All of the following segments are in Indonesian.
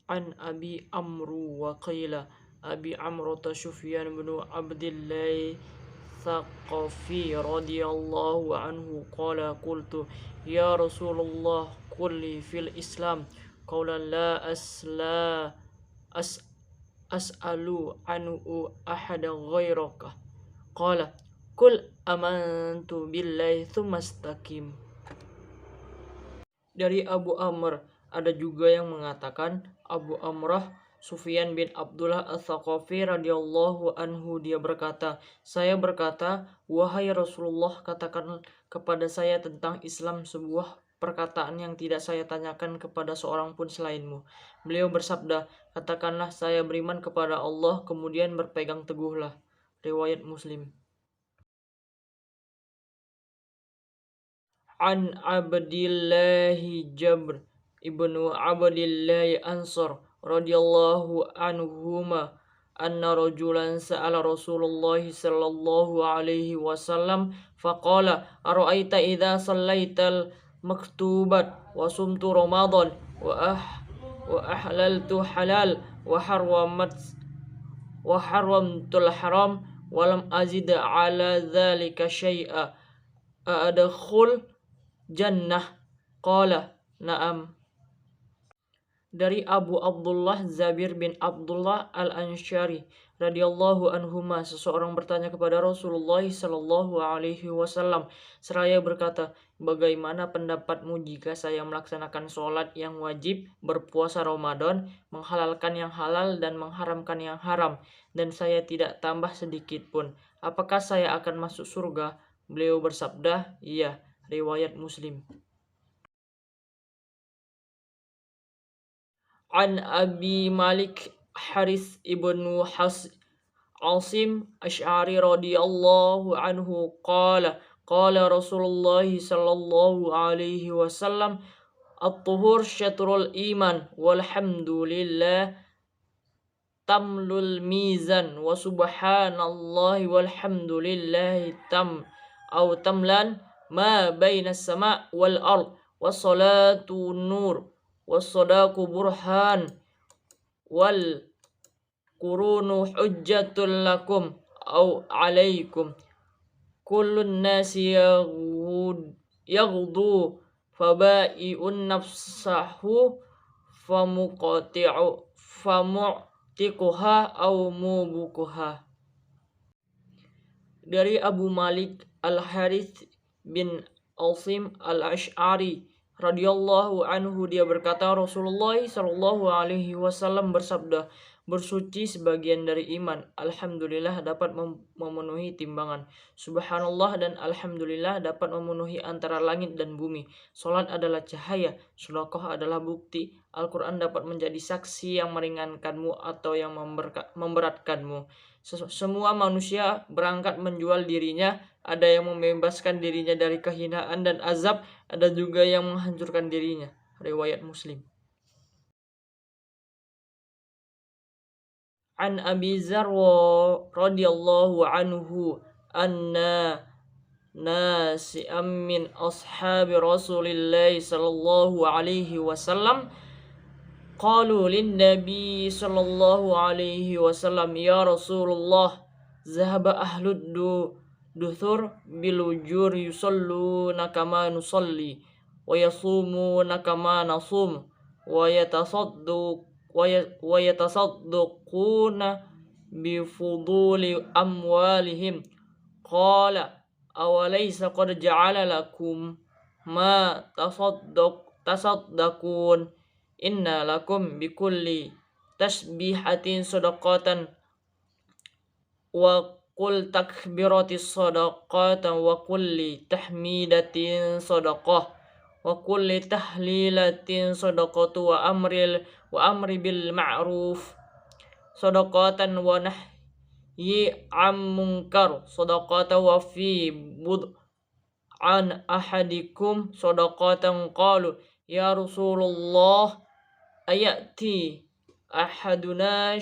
An Abi Amru wa qila Abi Amrata Sufyan bin Abdillah Thaqafi radhiyallahu anhu qala qultu ya Rasulullah qulli fil Islam qala la as as'alu anhu ahada ghairaka qala qul amantu billahi thumma istaqim. Dari Abu Amr, ada juga yang mengatakan Abu Amrah Sufyan bin Abdullah Ats-Tsaqafi radhiyallahu anhu, dia berkata, saya berkata, wahai Rasulullah, katakan kepada saya tentang Islam sebuah perkataan yang tidak saya tanyakan kepada seorang pun selainmu. Beliau bersabda, katakanlah saya beriman kepada Allah, kemudian berpegang teguhlah. Riwayat Muslim. An Abdillahi Jabr ibnu Abdillahi Ansar radhiyallahu anhuma anna rajulan sa'ala Rasulullah sallallahu alaihi wasallam faqala ara'aita idza sallaital maktubat wa sumtu ramadan wa ahlaltu halal wa haramtul haram wa lam azid ala dzalika syai'a adkhul jannah qala na'am. Dari Abu Abdullah Zabir bin Abdullah al-Ansyari radhiyallahu anhuma, seseorang bertanya kepada Rasulullah sallallahu alaihi wasallam seraya berkata, bagaimana pendapatmu jika saya melaksanakan sholat yang wajib, berpuasa Ramadan, menghalalkan yang halal dan mengharamkan yang haram, dan saya tidak tambah sedikit pun, apakah saya akan masuk surga? Beliau bersabda, iya. Riwayat Muslim. An Abi Malik Harith ibnu Asim Asy'ari radhiyallahu anhu qala qala Rasulullah sallallahu alaihi wasallam at-tuhur syatrul iman walhamdulillah tamlul mizan wa subhanallahi walhamdulillahi tamlan ma baina sama wal ard wassalatu nur wassadaku burhan wal qurunu hujjatul lakum au alaikum kullun nasi yaghdu fabai'un nafsahu famu'tiquha au mubukuha. Dari Abu Malik Al-Harith bin Asim Al-Asy'ari radhiyallahu anhu, dia berkata, Rasulullah sallallahu alaihi wasallam bersabda, bersuci sebagian dari iman, alhamdulillah dapat memenuhi timbangan, subhanallah dan alhamdulillah dapat memenuhi antara langit dan bumi, salat adalah cahaya, sedekah adalah bukti, Al-Quran dapat menjadi saksi yang meringankanmu atau yang memberatkanmu. Semua manusia berangkat menjual dirinya, ada yang membebaskan dirinya dari kehinaan dan azab, ada juga yang menghancurkan dirinya. Riwayat Muslim. An Abi Dzar radhiyallahu anhu anna nasi'am min ashabi Rasulillah sallallahu alaihi wasallam qalu lin nabi sallallahu alaihi wasallam ya Rasulullah zahaba ahlud duthur bil ujur yusalluna kama nusalli wa yasumuna kama nasum wa yatasaddaquna bi fuduli amwalihim qala awalaysa qad ja'ala lakum ma tasaddaqun inna lakum bikulli tasbihatin sadaqatan wa qul takbiratis sadaqatan wa kulli tahmidatin sadaqah wa kulli tahlilatin sadaqatu wa amri bil ma'ruf sadaqatan wa nahyi am munkar sadaqatan wa fi bud an ahadikum sadaqatan qalu ya Rasulullah ayati ahaduna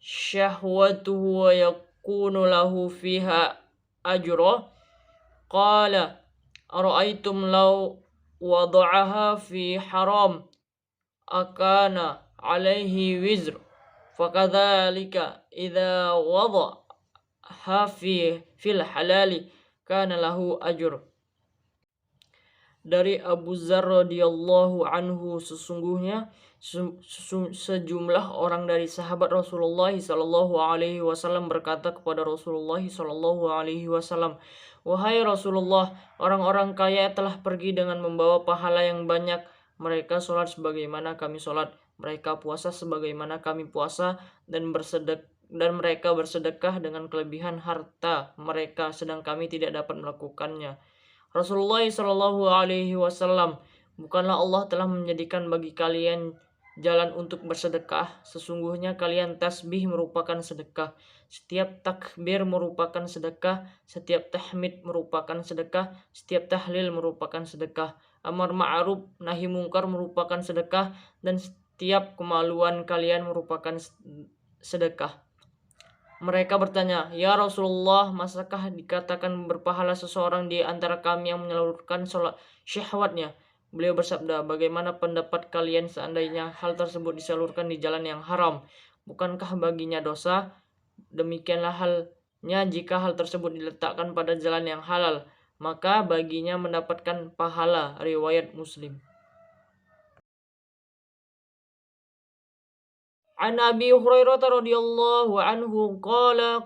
syahwatuhu wa yakunu lahu fiha ajra qala ara'aytum law wada'aha fi haram akana alaihi wizr, fakadzalika idza wada'ha fil halali kana lahu ajr. Dari Abu Dzar radhiyallahu anhu, sesungguhnya sejumlah orang dari sahabat Rasulullah sallallahu alaihi wasallam berkata kepada Rasulullah sallallahu alaihi wasallam, "Wahai Rasulullah, orang-orang kaya telah pergi dengan membawa pahala yang banyak. Mereka sholat sebagaimana kami sholat, mereka puasa sebagaimana kami puasa, dan mereka bersedekah dengan kelebihan harta mereka, sedang kami tidak dapat melakukannya." Rasulullah Shallallahu Alaihi Wasallam, bukanlah Allah telah menjadikan bagi kalian jalan untuk bersedekah? Sesungguhnya kalian tasbih merupakan sedekah, setiap takbir merupakan sedekah, setiap tahmid merupakan sedekah, setiap tahlil merupakan sedekah, amar ma'ruf nahi mungkar merupakan sedekah, dan setiap kemaluan kalian merupakan sedekah. Mereka bertanya, "Ya Rasulullah, masakah dikatakan berpahala seseorang di antara kami yang menyalurkan syahwatnya?" Beliau bersabda, "Bagaimana pendapat kalian seandainya hal tersebut disalurkan di jalan yang haram? Bukankah baginya dosa? Demikianlah halnya jika hal tersebut diletakkan pada jalan yang halal, maka baginya mendapatkan pahala." Riwayat Muslim. An Abi Hurairah radhiyallahu anhu qala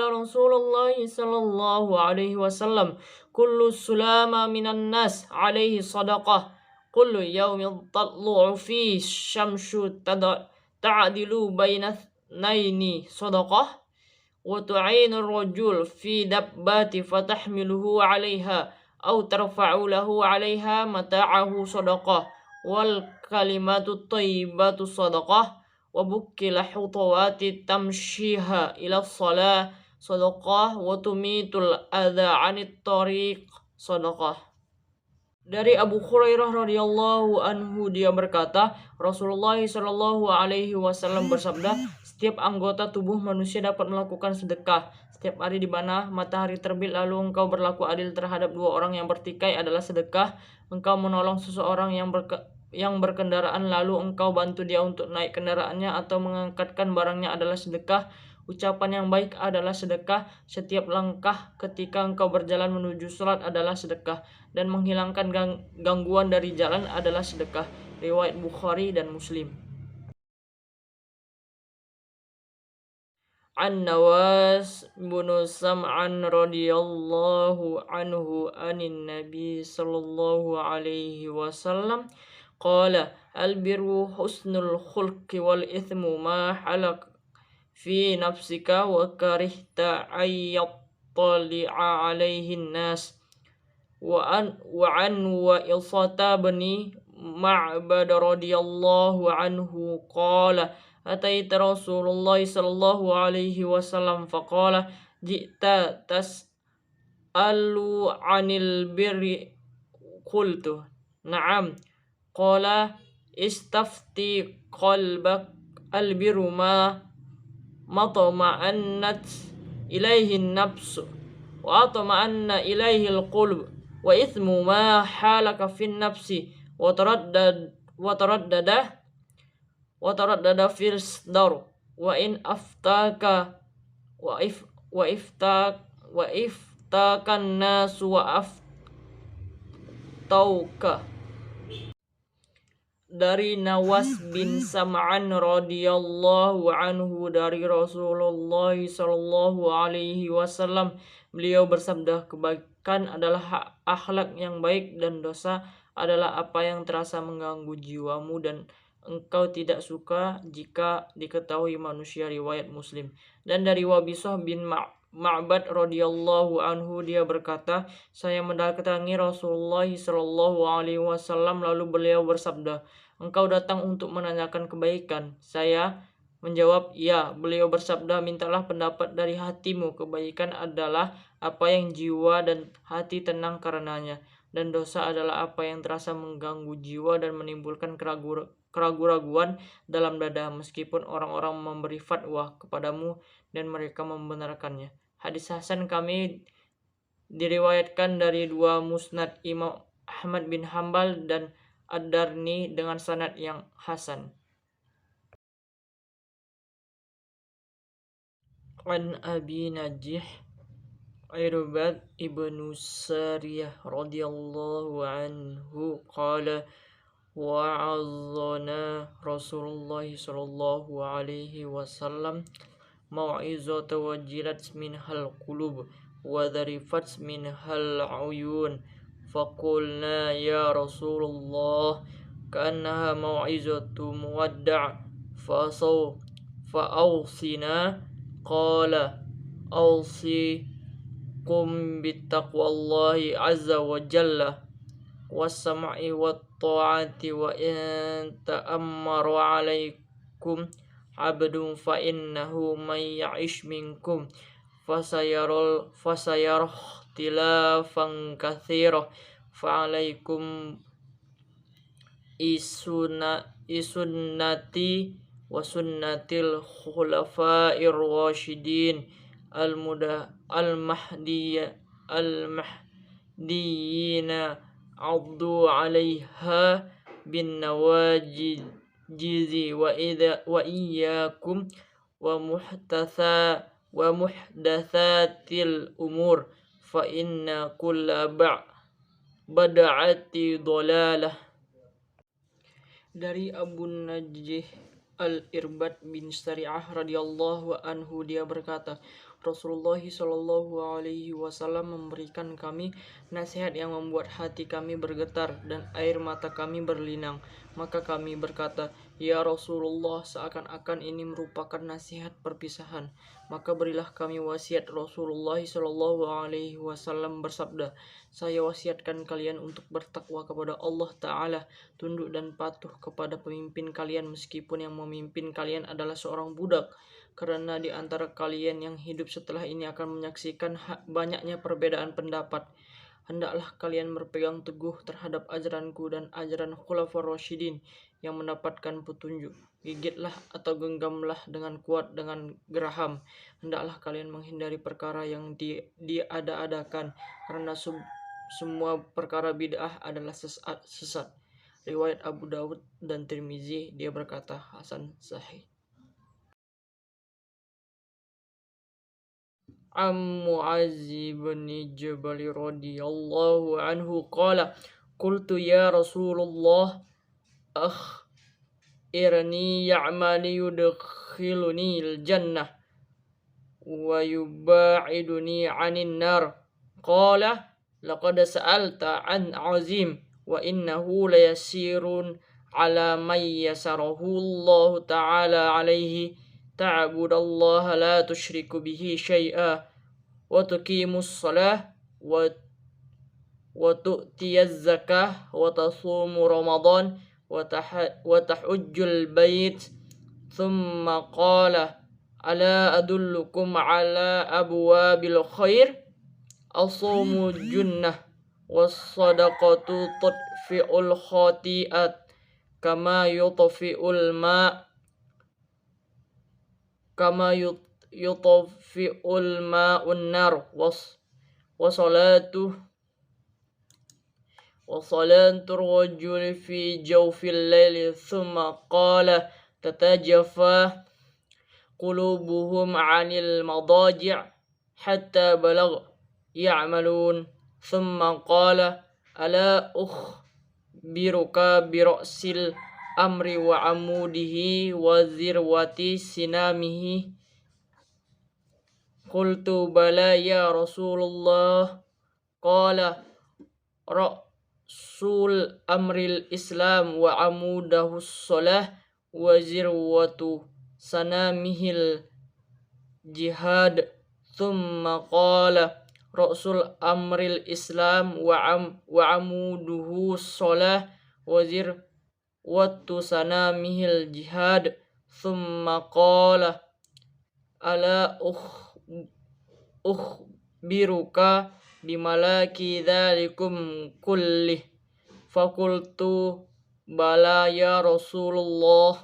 Rasulullah sallallahu alaihi wasallam, kullu sulama minan nas alaihi sadaqah, kullu yawmin tatlu'u fi syamsu ta'dilu baina naini sadaqah, wa tu'inu ar-rajul fi dabbati fatahmiluhu 'alaiha aw tarfa'u lahu 'alaiha mata'ahu sadaqah, wal kalimatu thayyibatu sadaqah, wa bukkila hutawati tamshiha ila shalah sadaqah, wa tumitul adha 'anit tariq sadaqah. Dari Abu Hurairah radhiyallahu anhu, dia berkata, Rasulullah shallallahu alaihi wasallam bersabda, setiap anggota tubuh manusia dapat melakukan sedekah. Setiap hari di mana matahari terbit lalu engkau berlaku adil terhadap dua orang yang bertikai adalah sedekah. Engkau menolong seseorang yang berkendaraan lalu engkau bantu dia untuk naik kendaraannya atau mengangkatkan barangnya adalah sedekah. Ucapan yang baik adalah sedekah. Setiap langkah ketika engkau berjalan menuju sholat adalah sedekah, dan menghilangkan gangguan dari jalan adalah sedekah. Riwayat Bukhari dan Muslim. An Nawas bin Sam'an radhiyallahu anhu anin Nabi sallallahu alaihi wasallam qala, al-birru husnul khulqi wal ithmu ma halak fi nafsika wa karihta ayyattali'a alaihin nas. Wa Isata bani Ma'bad radhiyallahu anhu qala, ataita Rasulullah sallallahu alaihi wasallam faqala, ji'ta tas'alu 'anil birri, qultu na'am, qala istafti qalbak, al-birru ma matama'annat ilaihi nafsu wa atama'anna ilaihi al-qulb, wa ithmu ma halaka fin nafsi wa taraddada fil sadr, wa in aftaka wa iftakan nasu wa aftauka. Dari Nawas bin Sam'an radhiyallahu anhu, dari Rasulullah sallallahu alaihi wasallam, beliau bersabda, kebaikan adalah akhlak yang baik dan dosa adalah apa yang terasa mengganggu jiwamu dan engkau tidak suka jika diketahui manusia. Riwayat Muslim. Dan dari Wabisah bin Ma'bad radhiyallahu anhu, dia berkata, saya mendatangi Rasulullah sallallahu alaihi wasallam lalu beliau bersabda, engkau datang untuk menanyakan kebaikan? Saya menjawab, ya. Beliau bersabda, mintalah pendapat dari hatimu. Kebaikan adalah apa yang jiwa dan hati tenang karenanya, dan dosa adalah apa yang terasa mengganggu jiwa dan menimbulkan keraguan dalam dada, meskipun orang-orang memberi fatwa kepadamu dan mereka membenarkannya. Hadis hasan kami diriwayatkan dari dua musnad Imam Ahmad bin Hambal dan Ad-Darni dengan sanad yang hasan. An Abi Najih Irbad ibnu Sariyah radhiyallahu anhu qala wa'azzana Rasulullah sallallahu alaihi wasallam mau'izata wajilat minhal qulub wa dharifat minhal uyun faqulna ya Rasulullah ka'annaha mau'izatu muwadda' fa'awsina qala awsikum bittaqwallahi azza wa jalla was-sam'i wat-ta'ati wa in ta'ammaru 'alaikum 'abdun fa innahu may ya'ish minkum fasayara ikhtilafan katsira fa 'alaikum isunnati wa sunnatil khulafa'ir rasyidin al-mahdiyina addu 'alaiha bin nawajizi wa iyyakum wa muhdatsatil umur fa inna kulla bad'ati dhalalah. Dari Abu Najih Al-Irbad bin Sariyah radhiyallahu anhu, dia berkata, Rasulullah shallallahu alaihi wasallam memberikan kami nasihat yang membuat hati kami bergetar dan air mata kami berlinang. Maka kami berkata, ya Rasulullah, seakan-akan ini merupakan nasihat perpisahan. Maka berilah kami wasiat. Rasulullah shallallahu alaihi wasallam bersabda, saya wasiatkan kalian untuk bertakwa kepada Allah Ta'ala, tunduk dan patuh kepada pemimpin kalian meskipun yang memimpin kalian adalah seorang budak. Karena di antara kalian yang hidup setelah ini akan menyaksikan banyaknya perbedaan pendapat. Hendaklah kalian berpegang teguh terhadap ajaranku dan ajaran Khulafaur Rasyidin yang mendapatkan petunjuk. Gigitlah atau genggamlah dengan kuat dengan geraham. Hendaklah kalian menghindari perkara yang diada-adakan, karena semua perkara bid'ah adalah sesat. Riwayat Abu Dawud dan Tirmizi, dia berkata hasan sahih. Mu'adz bin Jabal radhiyallahu anhu qala qultu ya Rasulullah akhirni ya'mali yudkhiluni al-jannah wa yuba'iduni 'anil nar qala laqad sa'alta an 'azim wa innahu layasirun 'ala may yasarahu Allah ta'ala 'alaihi ta'budallaha la tusyriku bihi syai'a wa tuqimus shalah wa tu'tiyaz zakah wa tasumu ramadan wa tahujjul bait thumma qala ala adullukum ala abwabil khair as-sawmu junnah was sadaqatu tudfi'ul khati'at kama yutfi'ul ma'un nar wa salatu rajul fi jawfil layli thumma qala tatajafa qulubuhum 'anil madaji' hatta balagh ya'malun thumma qala ala ukhbiruka bi ra'sil amri wa amudihi wa zirwati sinamihi qultu bala ya Rasulullah qala ra'sul amril islam wa amudahu shalah wa zirwatu sanamihil jihad thumma qala ra'sul amril islam wa amuduhu shalah wa zirwatu sanamihil jihad thumma qala ala ukhbiruka bimalaki dzalikum kullih faqultu bala ya Rasulullah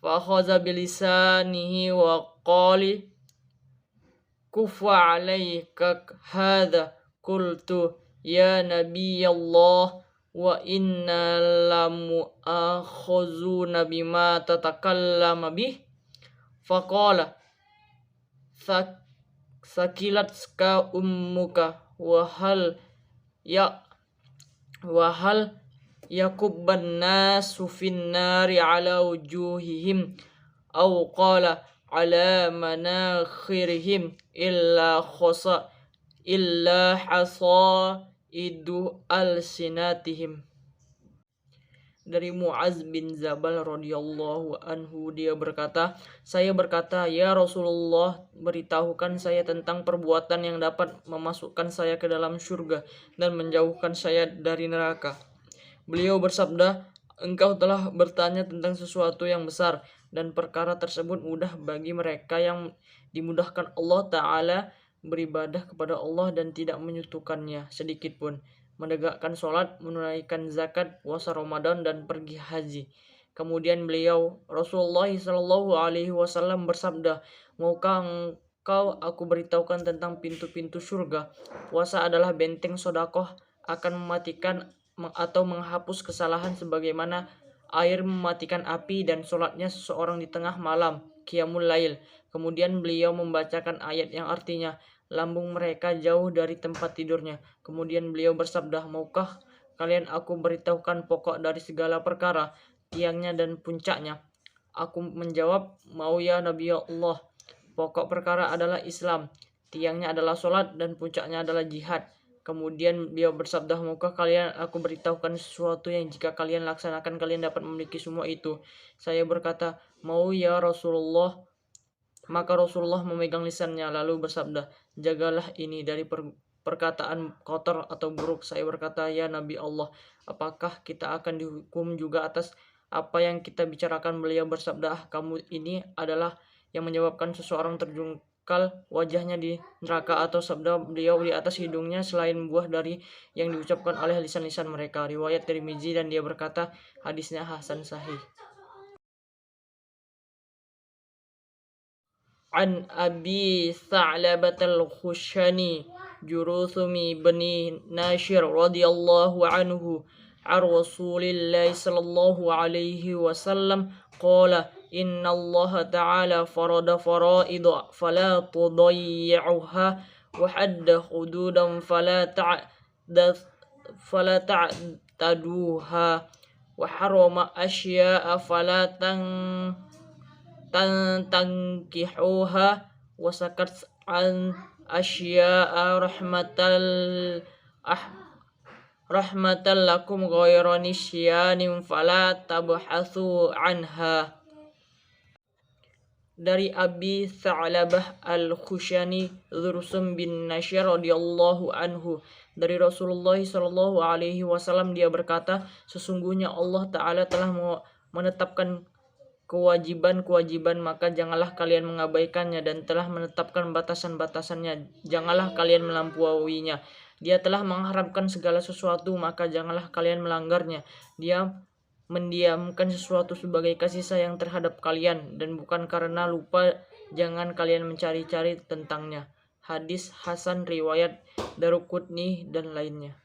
fa akhadha bilisanihi wa qali kufa alayka hadha qultu ya nabiyallah wa inna lamu'akhazuna bima tatakallama bih faqala sakilatka ummuka ya wahal yakubban nasu finnari ala wujuhihim aw qala ala manakhirihim illa hasaidu alsinatihim. Dari Mu'adz bin Jabal radhiyallahu anhu, dia berkata, saya berkata, ya Rasulullah, beritahukan saya tentang perbuatan yang dapat memasukkan saya ke dalam surga dan menjauhkan saya dari neraka. Beliau bersabda, engkau telah bertanya tentang sesuatu yang besar, dan perkara tersebut mudah bagi mereka yang dimudahkan Allah Ta'ala beribadah kepada Allah dan tidak menyekutukannya sedikit pun, menegakkan sholat, menunaikan zakat, puasa Ramadan, dan pergi haji. Kemudian beliau, Rasulullah Shallallahu Alaihi Wasallam bersabda, maukah engkau aku beritahukan tentang pintu-pintu surga? Puasa adalah benteng, sodakoh akan mematikan atau menghapus kesalahan sebagaimana air mematikan api, dan sholatnya seseorang di tengah malam, qiyamul lail. Kemudian beliau membacakan ayat yang artinya, lambung mereka jauh dari tempat tidurnya. Kemudian beliau bersabda, maukah kalian aku beritahukan pokok dari segala perkara, tiangnya dan puncaknya? Aku menjawab, mau ya Nabi Allah. Pokok perkara adalah Islam, tiangnya adalah sholat, dan puncaknya adalah jihad. Kemudian beliau bersabda, maukah kalian aku beritahukan sesuatu yang jika kalian laksanakan kalian dapat memiliki semua itu? Saya berkata, mau ya Rasulullah. Maka Rasulullah memegang lisannya lalu bersabda, jagalah ini dari perkataan kotor atau buruk. Saya berkata, ya Nabi Allah, apakah kita akan dihukum juga atas apa yang kita bicarakan? Beliau bersabda, kamu ini adalah yang menyebabkan seseorang terjungkal wajahnya di neraka, atau sabda beliau, di atas hidungnya selain buah dari yang diucapkan oleh lisan-lisan mereka. Riwayat Tirmizi, dan dia berkata, hadisnya hasan sahih. An Abi Tha'labah al-Khushani Juruthumi bani Nashir radhiyallahu anhu an Rasulillah sallallahu alaihi wasallam qala inna Allah ta'ala farada fara'idha fala tudayyi'uha wa hadda hududan fala ta'taduha wa harama asya'a fala tankihuha wa sakat an asya'a rahmatal lakum ghayra nisyanin fala tabhathu anha. Dari Abi Tha'labah al-Khushani Jursum bin Nashir radhiyallahu anhu, dari Rasulullah sallallahu alaihi wasallam, dia berkata, sesungguhnya Allah Ta'ala telah menetapkan kewajiban-kewajiban, maka janganlah kalian mengabaikannya, dan telah menetapkan batasan-batasannya, janganlah kalian melampauinya. Dia telah mengharamkan segala sesuatu, maka janganlah kalian melanggarnya. Dia mendiamkan sesuatu sebagai kasih sayang terhadap kalian, dan bukan karena lupa jangan kalian mencari-cari tentangnya. Hadis hasan riwayat Daruqutni dan lainnya.